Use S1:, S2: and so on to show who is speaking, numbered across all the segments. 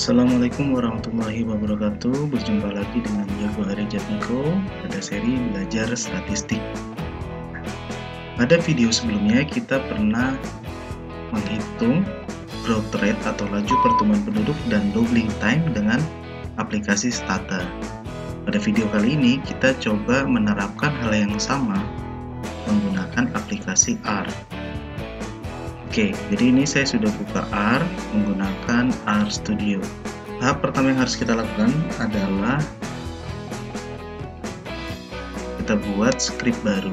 S1: Assalamualaikum warahmatullahi wabarakatuh. Berjumpa lagi dengan Yogo Harijatmiko pada seri belajar statistik. Pada video sebelumnya kita pernah menghitung growth rate atau laju pertumbuhan penduduk dan doubling time dengan aplikasi Stata. Pada video kali ini kita coba menerapkan hal yang sama menggunakan aplikasi R. Oke, jadi ini saya sudah buka R menggunakan R Studio. Tahap pertama yang harus kita lakukan adalah kita buat script baru.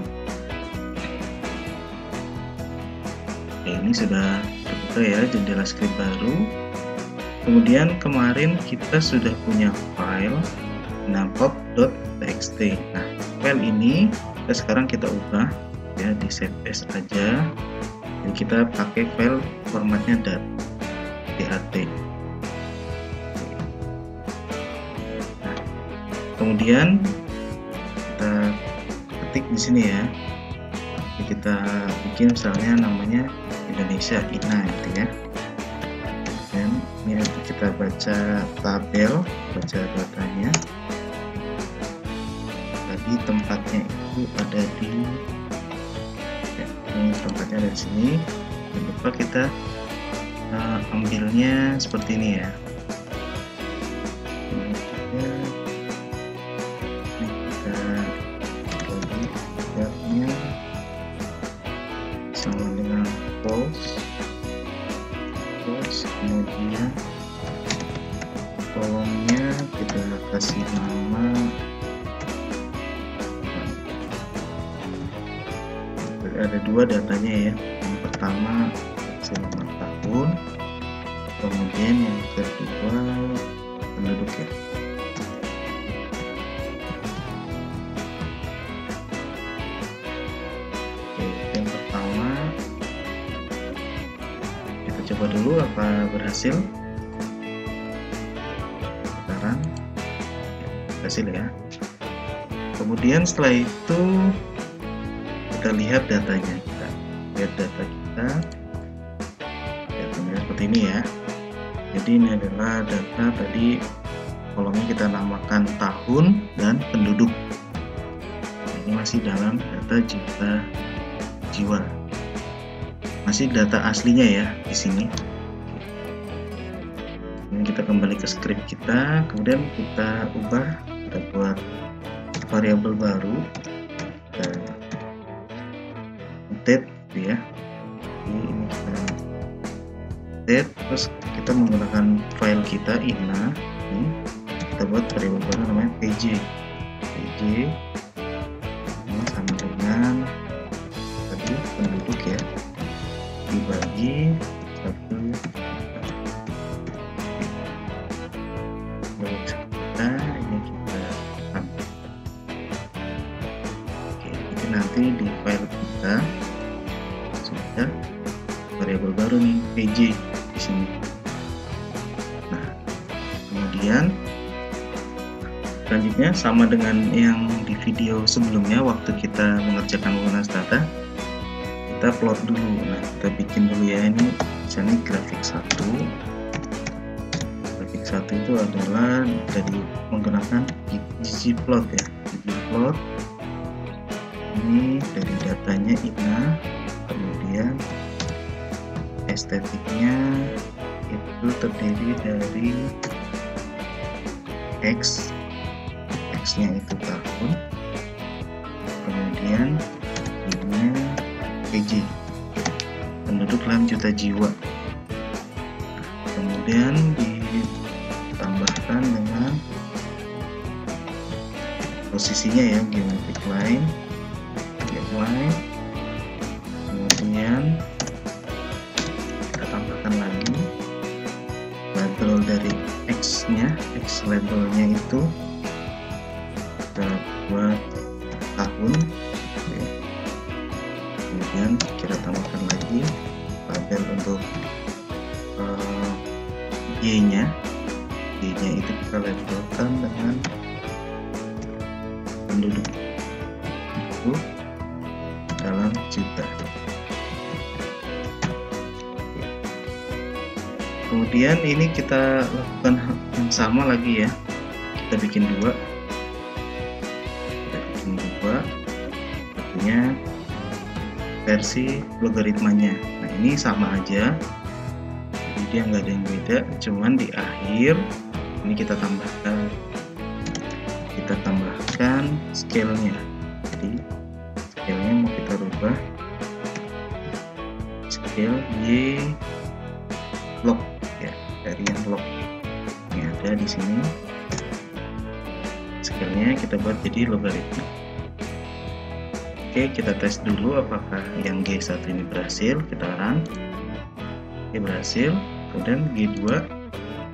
S1: Oke, ini sudah terbuka ya jendela script baru. Kemudian kemarin kita sudah punya file pop.txt. Nah, file ini sekarang kita ubah ya, di save as aja. Dan kita pakai file formatnya .dat. Nah, kemudian kita ketik di sini ya. Kita bikin misalnya namanya Indonesia INA gitu ya. Dan ini kita baca tabel, baca datanya. Tadi tempatnya itu ada di ini tempatnya dari sini. Jangan lupa kita ambilnya seperti ini ya. Ini kita bagi tabnya sama dengan post, kemudian kolomnya kita kasih nama ada dua datanya ya. Yang pertama selama tahun, kemudian yang kedua penduduk ya. Oke, yang pertama kita coba dulu apa berhasil. Sekarang berhasil ya. Kemudian setelah itu kita lihat datanya, kita lihat data kita, datanya seperti ini ya. Jadi ini adalah data tadi, kolomnya kita namakan tahun dan penduduk. Ini masih dalam data juta jiwa, masih data aslinya ya di sini. Ini kita kembali ke script kita, kemudian kita ubah, kita buat variabel baru. Date gitu ya. Ini kita date, terus kita menggunakan file kita INA. Ini kita buat variabel baru namanya PJ. Ini sama dengan tadi penduduk ya, dibagi 1 juta. Ini kita ambil. Oke, ini nanti di file kita sudah variabel baru nih PJ di sini. Nah, kemudian selanjutnya sama dengan yang di video sebelumnya waktu kita mengerjakan menggunakan Stata, kita plot dulu. Nah, kita bikin dulu ya, ini misalnya grafik 1. Grafik 1 itu adalah dari menggunakan ggplot ya. ggplot ini dari datanya INA, kemudian estetiknya itu terdiri dari X nya itu tahun, kemudian ini PJ, penduduk dalam juta jiwa, kemudian ditambahkan dengan posisinya ya, geometric line, kemudian kita tambahkan lagi label dari X labelnya itu kita buat tahun ya. Kemudian kita tambahkan lagi label untuk Y nya itu kita labelkan dengan penduduk itu dalam juta. Kemudian ini kita lakukan yang sama lagi ya, kita bikin dua, artinya versi logaritmanya. Nah ini sama aja, jadi dia nggak ada yang beda, cuman di akhir ini kita tambahkan scale-nya. Jadi scale-nya mau kita rubah scale Y log ya, dari yang log ini ada di sini. Scale-nya kita buat jadi logaritma. Oke, kita tes dulu apakah yang G1 ini berhasil. Kita run. Oke, berhasil. Kemudian G2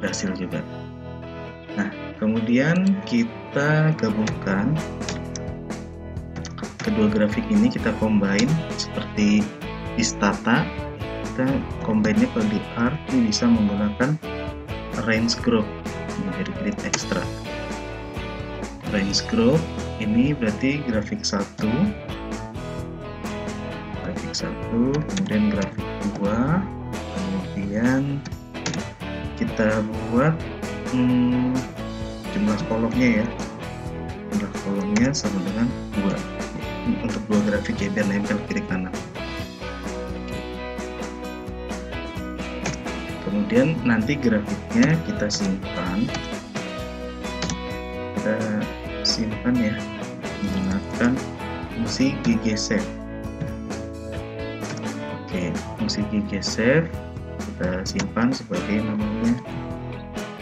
S1: berhasil juga. Nah, kemudian kita gabungkan kedua grafik ini, kita combine seperti di Stata. Kita combine-nya kalau di R ini bisa menggunakan range group menjadi grid extra. Range group ini berarti grafik 1, kemudian grafik 2, kemudian kita buat jumlah kolomnya ya, jumlah kolomnya sama dengan 2 untuk dua grafik ya, biar nempel kiri kanan. Kemudian nanti grafiknya kita simpan ya menggunakan fungsi ggSave. Oke, fungsi ggSave kita simpan sebagai namanya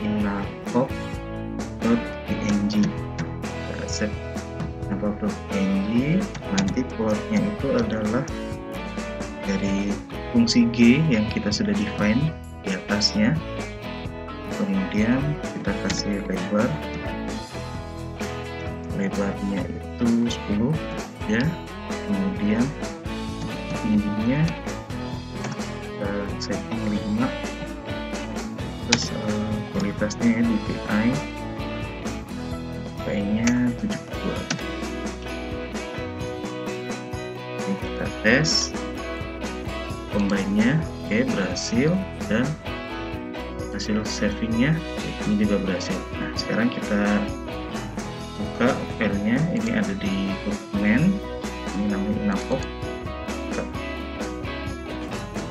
S1: inapop.png. Kita save inapop.png. Nanti plotnya itu adalah dari fungsi G yang kita sudah define di atasnya. Kemudian kita kasih lebarnya itu 10 ya. Kemudian tingginya kita setting 5, terus kualitasnya ya DPI nya 72. Ini kita tes combine-nya. Oke, berhasil, dan hasil savingnya ini juga berhasil. Nah sekarang kita buka filenya, ini ada di dokumen, ini namanya inapop.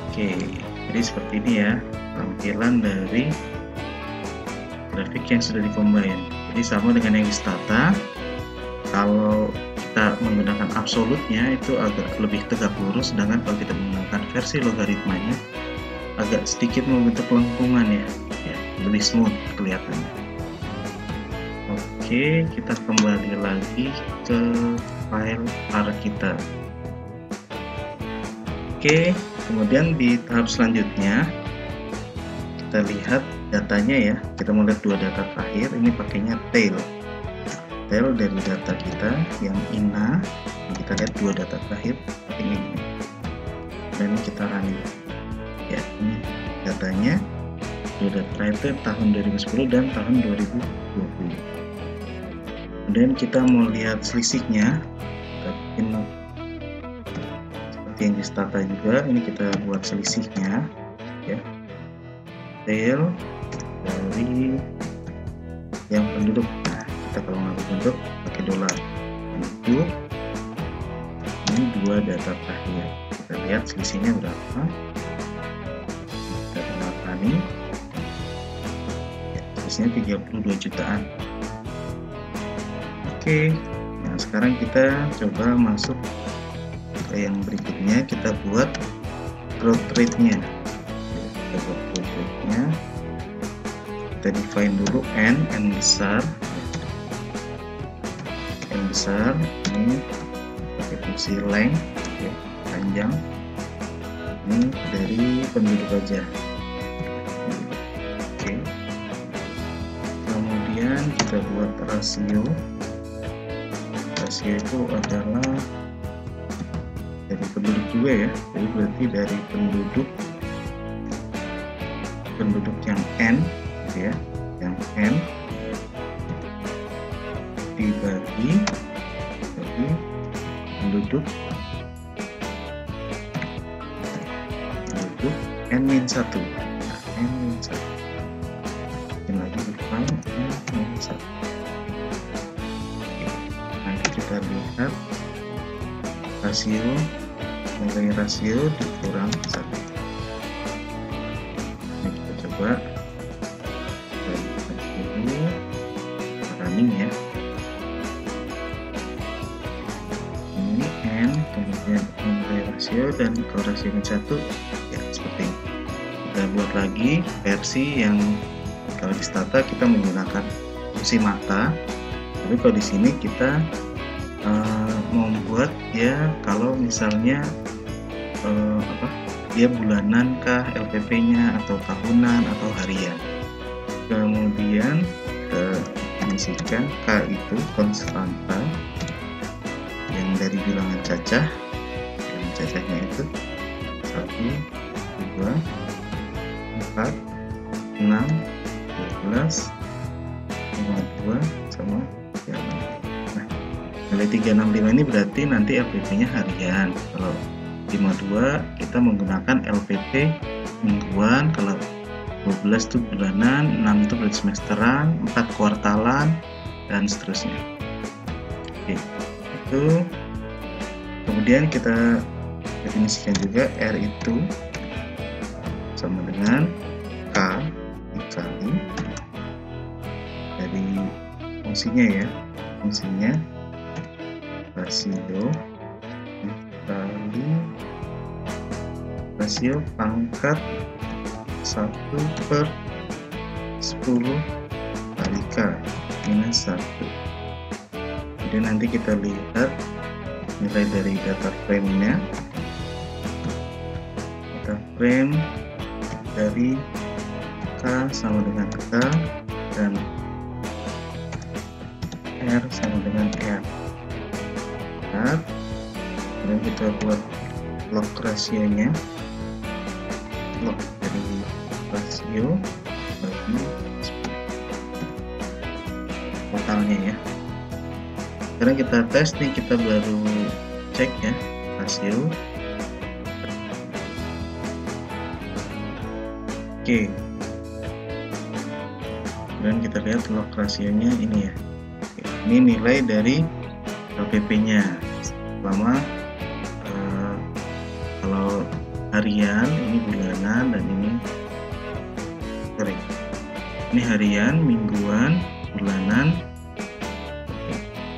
S1: Oke, jadi seperti ini ya tampilan dari grafik yang sudah di-combine. Jadi sama dengan yang di Stata, kalau kita menggunakan absolutnya itu agak lebih tegak lurus, sedangkan kalau kita menggunakan versi logaritmanya agak sedikit membentuk lengkungan ya, lebih smooth kelihatannya. Oke, kita kembali lagi ke file R kita. Oke, kemudian di tahap selanjutnya kita lihat datanya ya. Kita mau lihat dua data terakhir. Ini pakainya tail dari data kita yang INA. Kita lihat dua data terakhir ini, dan ini kita running ya. Ini datanya dua data terakhir itu tahun 2010 dan tahun 2020. Kemudian kita mau lihat selisihnya, kita bikin seperti yang di Stata juga. Ini kita buat selisihnya ya, tail dari yang penduduk. Nah, kita kalau ngambil penduduk pakai dolar penduduk. Ini dua data terakhir, kita lihat selisihnya berapa. Kita tambahkan ini ya, selisihnya 32 jutaan. Oke, nah sekarang kita coba masuk ke yang berikutnya. Kita buat growth rate-nya. Kita buat growth rate-nya. Kita define dulu n besar. N besar ini pakai fungsi length ya, panjang. Ini dari penduduk aja. Oke. Kemudian kita buat rasio. Rasio itu adalah dari penduduk juga ya, jadi berarti dari penduduk yang N gitu ya, yang N dibagi penduduk N-1. Nah, N-1 1. Nanti kita lihat rasio, nilai rasio dikurang 1. Ini kita coba dulu running ya. Ini N, kemudian nilai rasio, dan kalau rasionya 1 ya seperti ini. Kita buat lagi versi yang kalau di Stata kita menggunakan fungsi mata, tapi kalau di sini kita membuat ya kalau misalnya dia bulanan kah LPP-nya, atau tahunan, atau harian. Kemudian kita definisikan K itu konstanta yang dari bilangan cacah, yang cacahnya itu 1, 2, 4, 6, 12, 52 sama 36. Nah, nilai 365 ini berarti nanti LPP-nya harian. Kalau 52 kita menggunakan LPP mingguan, kalau 12 itu bulanan, 6 itu berarti semesteran, 4 kuartalan, dan seterusnya. Oke, itu kemudian kita definisikan juga R itu sama dengan K dikali dari fungsinya ya, fungsinya rasio dikali rasio pangkat 1/10 kali K minus 1. Jadi nanti kita lihat nilai dari data frame-nya. Data frame dari K sama dengan K dan R sama dengan R. Kemudian kita buat log rasionya, log dari rasio bagi totalnya ya. Sekarang kita tes nih, kita baru cek ya rasio. Oke, dan kita lihat log rasionya ini ya. Ini nilai dari LPP-nya selama kalau harian, ini bulanan, dan ini ini harian, mingguan, bulanan,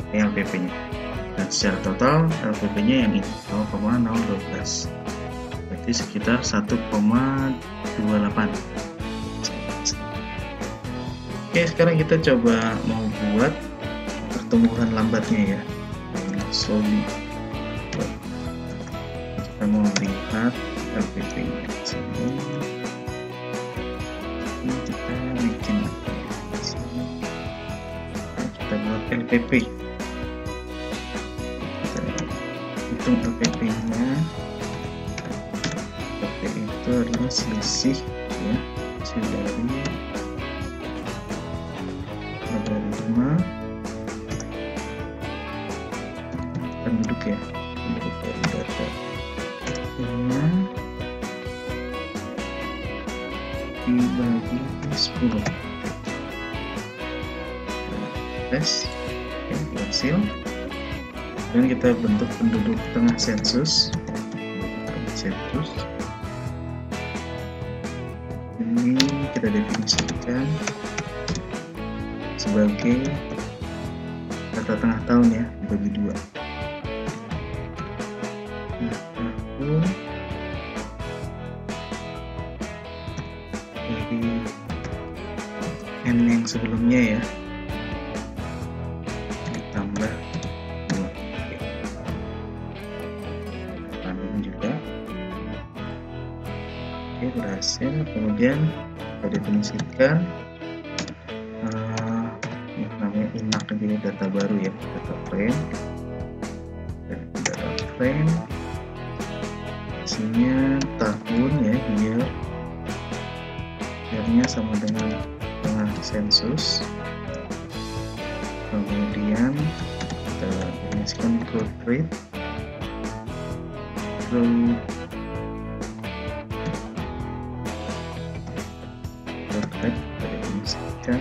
S1: ini LPP-nya. Dan secara total LPP-nya yang ini 0,012, berarti sekitar 1,28. Oke, sekarang kita coba mau buat pertumbuhan lambatnya ya, slowly. Kita mau lihat LPP-nya di sini. Ini kita bikin di sini. Kita buat LPP. Kita hitung LPP-nya. LPP itu adalah selisih ya, selisih dari penduduk ya, penduduk dari data dibagi 10. Tes yang berhasil, dan kita bentuk penduduk tengah sensus. Ini kita definisikan sebagai data tengah tahun ya, dibagi 2. Tahun dari N yang sebelumnya ya, ditambah 2. Banding juga. Oke, berhasil. Kemudian kita definisikan namanya inak jadi data baru ya, data frame. Dan data frame isinya tahun ya, year-nya sama dengan tengah sensus. Kemudian kita definisikan growth rate, kita definisikan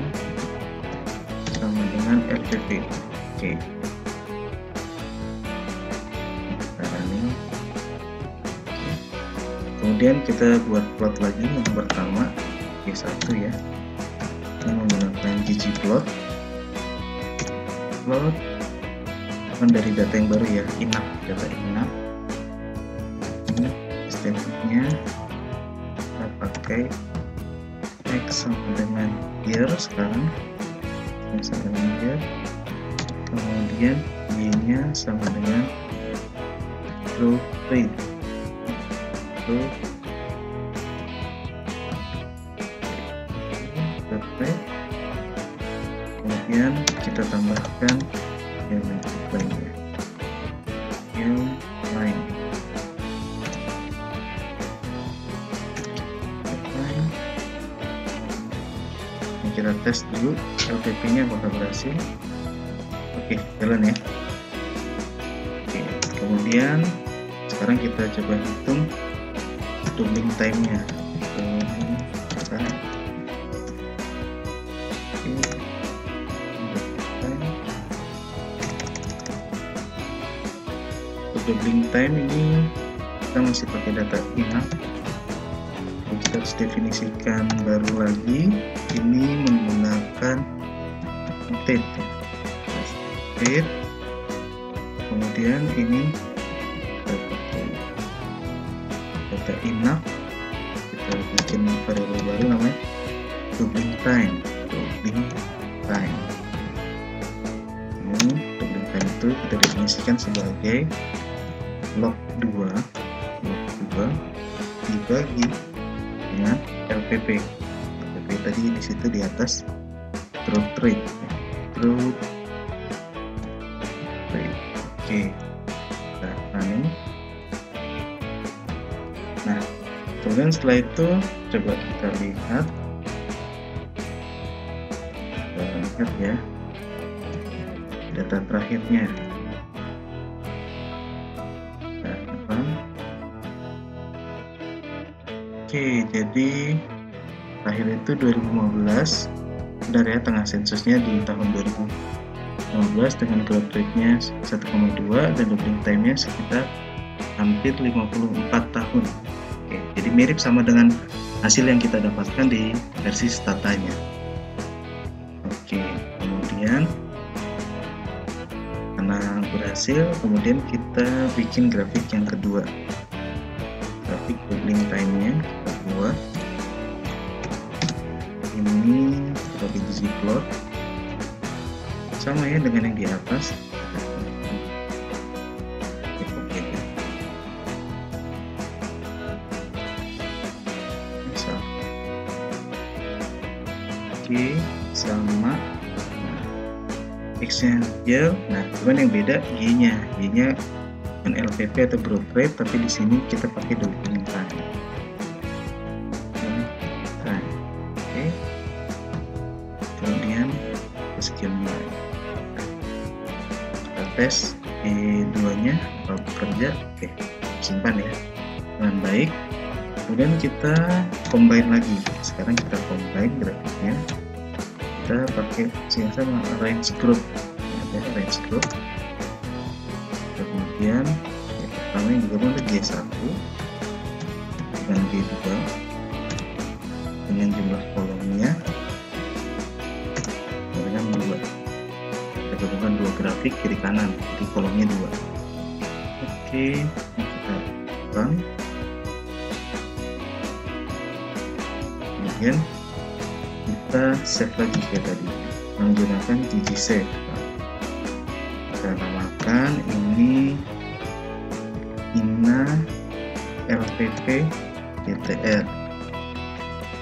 S1: dengan LPP. Oke. Kemudian kita buat plot lagi yang pertama G1 ya, ini menggunakan ggplot. Plot kan dari data yang baru ya, inap, data inap. Ini statementnya kita pakai x sama dengan year sekarang, sama dengan year. Kemudian y nya sama dengan growth rate. Kemudian kita tambahkan yang lainnya, kita tes dulu LPP nya apakah berhasil. Oke, jalan ya. Oke, kemudian sekarang kita coba hitung doubling time-nya. Doubling time ini kita masih pakai data inap. Kita harus definisikan baru lagi. Ini menggunakan state ya. State. Kemudian ini data inap, kita bikin variabel baru namanya doubling time. Ini doubling time itu kita definisikan sebagai log 2 dibagi dengan LPP. LPP tadi di situ di atas growth rate. Oke. Nah, kemudian setelah itu coba kita lihat ya data terakhirnya. Oke, jadi terakhir itu 2015, benar ya, tengah sensusnya di tahun 2015 dengan growth rate-nya 1,2 dan doubling time-nya sekitar hampir 54 tahun. Oke, jadi mirip sama dengan hasil yang kita dapatkan di versi statanya. Oke, kemudian karena berhasil, kemudian kita bikin grafik yang kedua. Grafik doubling time-nya kita buat. Ini sebagai ggplot. Sama ya dengan yang di atas. Oke, sama X-nya ya. Nah, cuman yang beda Y-nya dengan LPP atau growth rate, tapi di sini kita pakai doubling time. Oke. Kemudian sekian mulai. Kita tes E2-nya kalau bekerja. Oke, simpan ya dengan baik. Kemudian kita combine lagi. Sekarang kita combine grafiknya. Kita pakai yang sama range group. Ada range group. Kemudian yang pertama yang digabung ada G1 dengan G2 dengan jumlah kolomnya dengan 2. Kita gabungkan dua grafik kiri kanan, jadi kolomnya 2. Oke, kita run. Kemudian kita save lagi kayak tadi menggunakan ggsave. Kita namakan ini ina LPP GTR.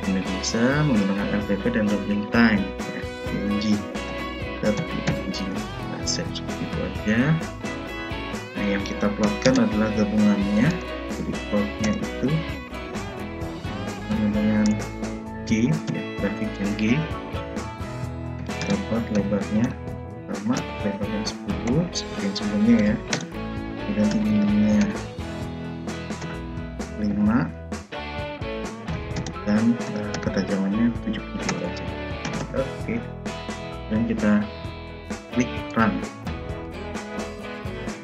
S1: Ini bisa menggunakan LPP dan doubling time PNG. Kita save seperti itu aja. Nah, yang kita plotkan adalah gabungannya. Jadi plotnya itu dengan G, grafik yang G. Kita buat lebarnya sama, lebarnya 10 seperti yang sebelumnya ya. Dan tingginya 5 dan ketajamannya 72 aja. Oke, dan kita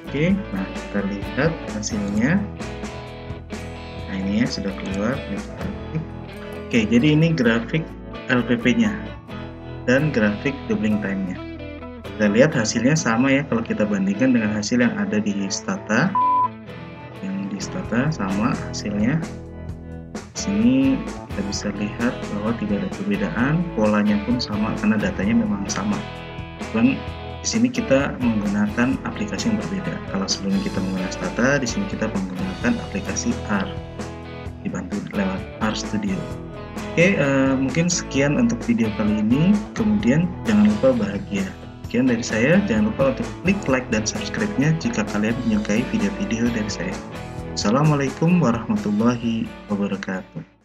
S1: Oke, nah kita lihat hasilnya. Nah ini ya sudah keluar grafik. Oke, jadi ini grafik LPP-nya dan grafik doubling time-nya. Kita lihat hasilnya sama ya kalau kita bandingkan dengan hasil yang ada di Stata. Yang di Stata sama hasilnya. Di sini kita bisa lihat bahwa tidak ada perbedaan, polanya pun sama karena datanya memang sama. Dan di sini kita menggunakan aplikasi yang berbeda. Kalau sebelumnya kita menggunakan Stata, di sini kita menggunakan aplikasi R, dibantu lewat R Studio. Oke, mungkin sekian untuk video kali ini. Kemudian jangan lupa bahagia. Sekian dari saya. Jangan lupa untuk klik like dan subscribe-nya jika kalian menyukai video-video dari saya. Assalamualaikum warahmatullahi wabarakatuh.